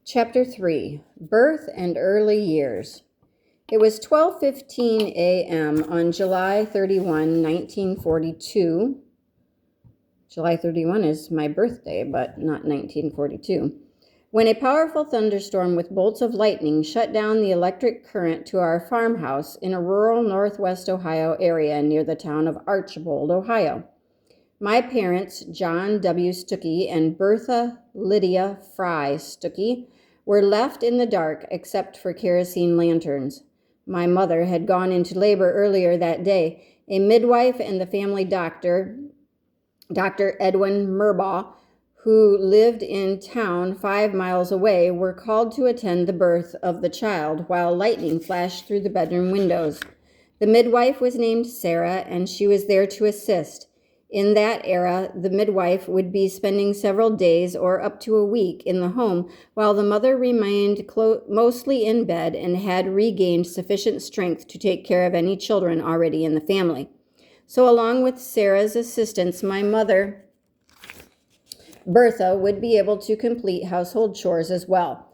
Chapter 3, Birth and Early Years. It was 12:15 a.m. on July 31, 1942. July 31 is my birthday, but not 1942. When a powerful thunderstorm with bolts of lightning shut down the electric current to our farmhouse in a rural northwest Ohio area near the town of Archbold, Ohio. My parents, John W. Stuckey and Bertha Lydia Fry Stuckey, were left in the dark except for kerosene lanterns. My mother had gone into labor earlier that day. A midwife and the family doctor, Dr. Edwin Murbaugh, who lived in town 5 miles away, were called to attend the birth of the child while lightning flashed through the bedroom windows. The midwife was named Sarah, and she was there to assist. In that era, the midwife would be spending several days or up to a week in the home, while the mother remained mostly in bed and had regained sufficient strength to take care of any children already in the family. So along with Sarah's assistance, my mother, Bertha, would be able to complete household chores as well.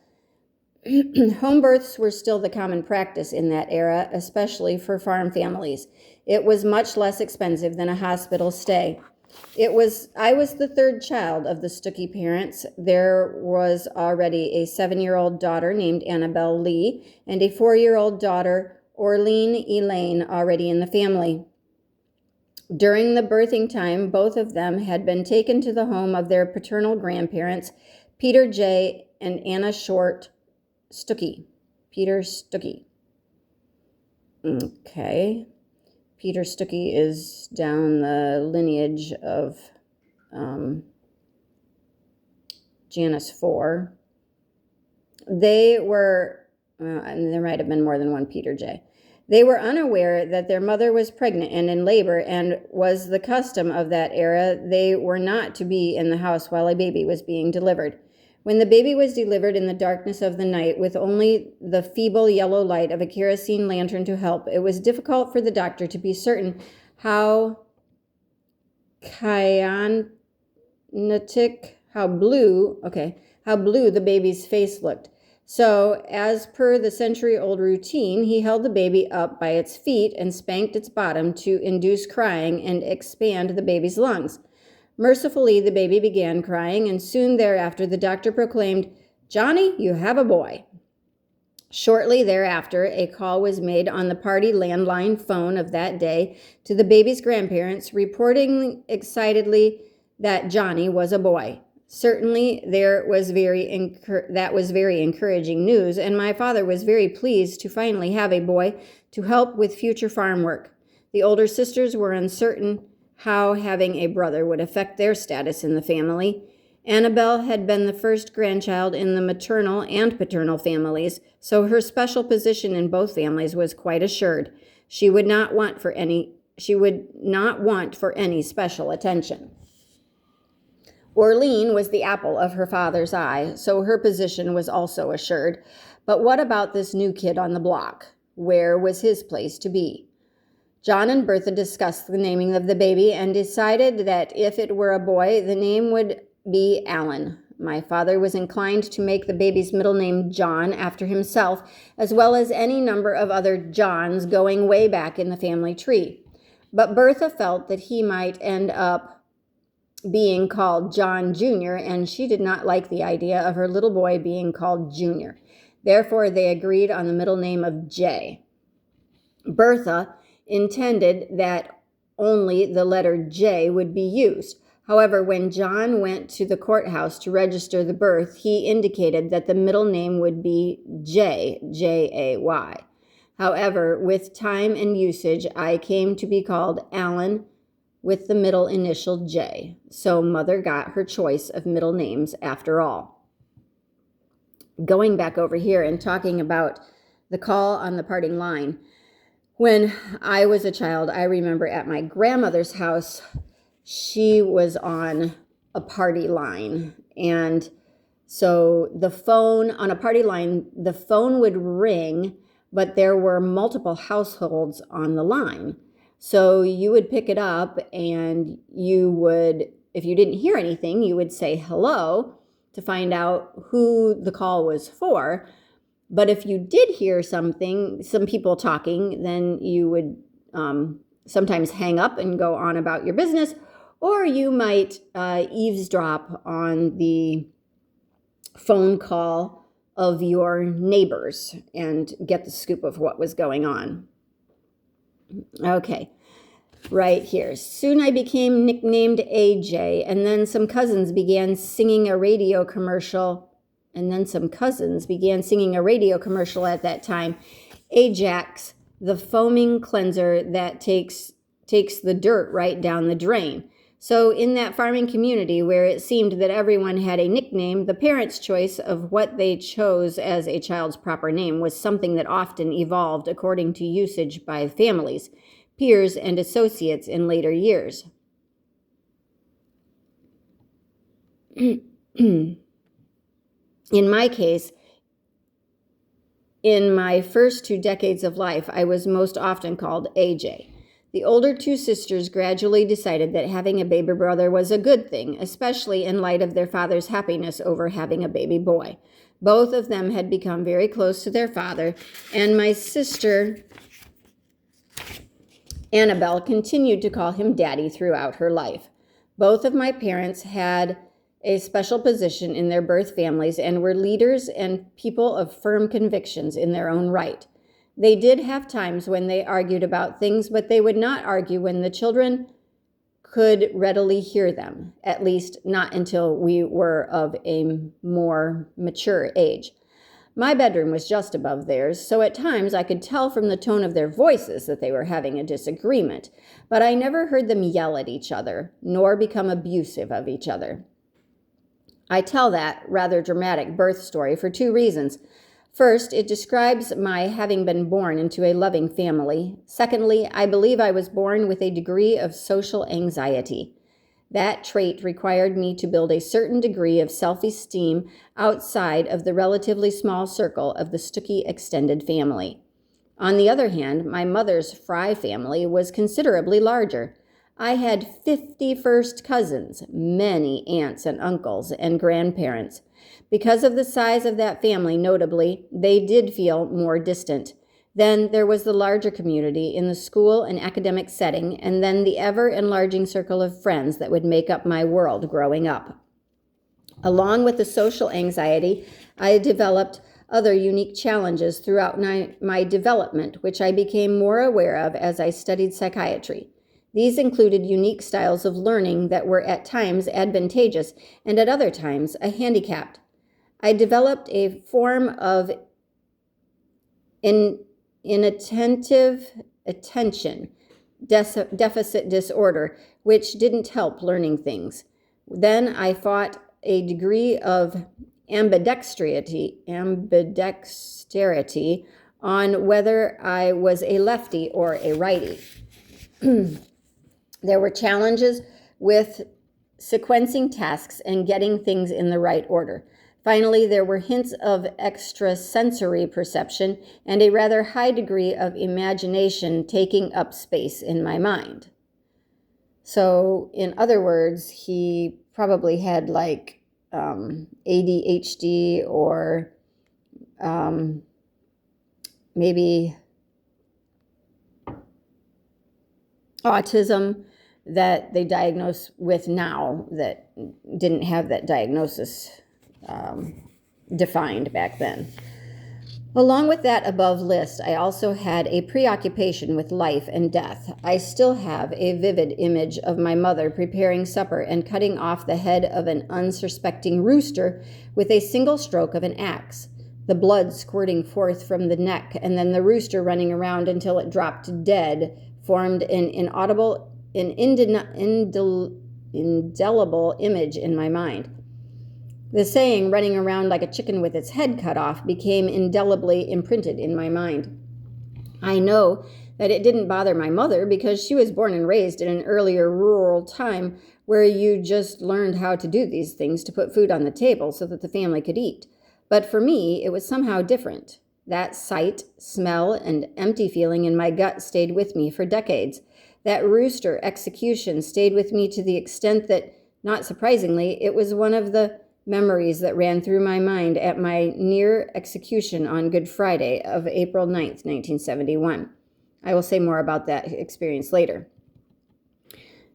Home births were still the common practice in that era, especially for farm families. It was much less expensive than a hospital stay. I was the third child of the Stuckey parents. There was already a 7-year-old daughter named Annabelle Lee and a 4-year-old daughter, Orlean Elaine, already in the family. During the birthing time, both of them had been taken to the home of their paternal grandparents, Peter J. and Anna Short Stuckey. Peter Stuckey. Okay. Peter Stuckey is down the lineage of Janice 4. They were, and there might have been more than one Peter J. They were unaware that their mother was pregnant and in labor, and was the custom of that era. They were not to be in the house while a baby was being delivered. When the baby was delivered in the darkness of the night, with only the feeble yellow light of a kerosene lantern to help, it was difficult for the doctor to be certain how blue the baby's face looked. So, as per the century-old routine, he held the baby up by its feet and spanked its bottom to induce crying and expand the baby's lungs. Mercifully, the baby began crying, and soon thereafter the doctor proclaimed, "Johnny, you have a boy." Shortly thereafter, a call was made on the party landline phone of that day to the baby's grandparents, reporting excitedly that Johnny was a boy. Certainly, that was very encouraging news, and my father was very pleased to finally have a boy to help with future farm work. The older sisters were uncertain how having a brother would affect their status in the family. Annabelle had been the first grandchild in the maternal and paternal families, so her special position in both families was quite assured. She would not want for any special attention. Orlean was the apple of her father's eye, so her position was also assured. But what about this new kid on the block? Where was his place to be? John and Bertha discussed the naming of the baby and decided that if it were a boy, the name would be Alan. My father was inclined to make the baby's middle name John after himself, as well as any number of other Johns going way back in the family tree. But Bertha felt that he might end up being called John Jr., and she did not like the idea of her little boy being called Junior. Therefore, they agreed on the middle name of J. Bertha intended that only the letter J would be used. However, when John went to the courthouse to register the birth, he indicated that the middle name would be J, J-A-Y. However, with time and usage, I came to be called Alan with the middle initial J. So Mother got her choice of middle names after all. Going back over here and talking about the call on the parting line, when I was a child, I remember at my grandmother's house, she was on a party line. And so on a party line, the phone would ring, but there were multiple households on the line. So you would pick it up and you would, if you didn't hear anything, you would say hello. to find out who the call was for. But if you did hear some people talking, then you would sometimes hang up and go on about your business, or you might eavesdrop on the phone call of your neighbors and get the scoop of what was going on. Okay, right here. Soon I became nicknamed AJ, and then some cousins began singing a radio commercial. At that time. Ajax, the foaming cleanser that takes the dirt right down the drain. So in that farming community where it seemed that everyone had a nickname, the parents' choice of what they chose as a child's proper name was something that often evolved according to usage by families, peers, and associates in later years. In my case, in my first 2 decades of life, I was most often called AJ. The older 2 sisters gradually decided that having a baby brother was a good thing, especially in light of their father's happiness over having a baby boy. Both of them had become very close to their father, and my sister Annabelle continued to call him Daddy throughout her life. Both of my parents had a special position in their birth families and were leaders and people of firm convictions in their own right. They did have times when they argued about things, but they would not argue when the children could readily hear them, at least not until we were of a more mature age. My bedroom was just above theirs, so at times I could tell from the tone of their voices that they were having a disagreement, but I never heard them yell at each other, nor become abusive of each other. I tell that rather dramatic birth story for 2 reasons. First, it describes my having been born into a loving family. Secondly, I believe I was born with a degree of social anxiety. That trait required me to build a certain degree of self-esteem outside of the relatively small circle of the Stuckey extended family. On the other hand, my mother's Fry family was considerably larger. I had 50 first cousins, many aunts and uncles and grandparents. Because of the size of that family, notably, they did feel more distant. Then there was the larger community in the school and academic setting, and then the ever-enlarging circle of friends that would make up my world growing up. Along with the social anxiety, I developed other unique challenges throughout my development, which I became more aware of as I studied psychiatry. These included unique styles of learning that were at times advantageous and at other times a handicap. I developed a form of inattentive attention deficit disorder, which didn't help learning things. Then I fought a degree of ambidexterity on whether I was a lefty or a righty. There were challenges with sequencing tasks and getting things in the right order. Finally, there were hints of extrasensory perception and a rather high degree of imagination taking up space in my mind. So, in other words, he probably had like ADHD or maybe autism that they diagnose with now that didn't have that diagnosis defined back then. Along with that above list, I also had a preoccupation with life and death. I still have a vivid image of my mother preparing supper and cutting off the head of an unsuspecting rooster with a single stroke of an axe, the blood squirting forth from the neck, and then the rooster running around until it dropped dead, formed an indelible image in my mind. The saying, running around like a chicken with its head cut off, became indelibly imprinted in my mind. I know that it didn't bother my mother because she was born and raised in an earlier rural time where you just learned how to do these things to put food on the table so that the family could eat. But for me, it was somehow different. That sight, smell, and empty feeling in my gut stayed with me for decades. That rooster execution stayed with me to the extent that, not surprisingly, it was one of the memories that ran through my mind at my near execution on Good Friday of April 9th, 1971. I will say more about that experience later.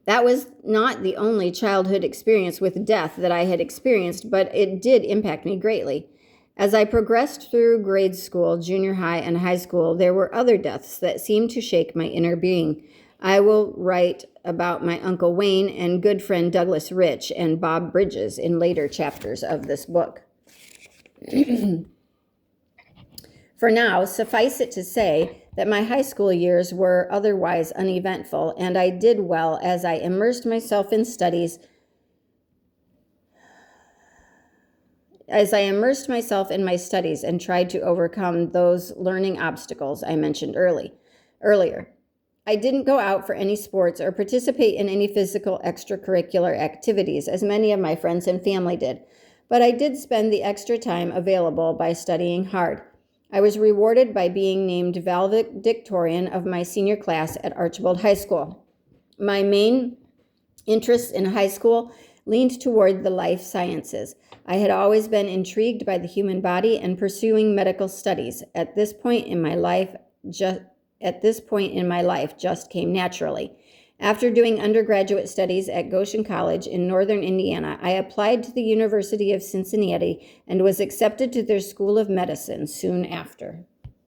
That was not the only childhood experience with death that I had experienced, but it did impact me greatly. As I progressed through grade school, junior high, and high school, there were other deaths that seemed to shake my inner being. I will write about my Uncle Wayne and good friend Douglas Rich and Bob Bridges in later chapters of this book. For now, suffice it to say that my high school years were otherwise uneventful, and I did well as I immersed myself in studies. As I immersed myself in my studies and tried to overcome those learning obstacles I mentioned earlier. I didn't go out for any sports or participate in any physical extracurricular activities, as many of my friends and family did, but I did spend the extra time available by studying hard. I was rewarded by being named valedictorian of my senior class at Archibald High School. My main interests in high school leaned toward the life sciences. I had always been intrigued by the human body and pursuing medical studies. At this point in my life just came naturally. After doing undergraduate studies at Goshen College in northern Indiana, I applied to the University of Cincinnati and was accepted to their School of Medicine soon after.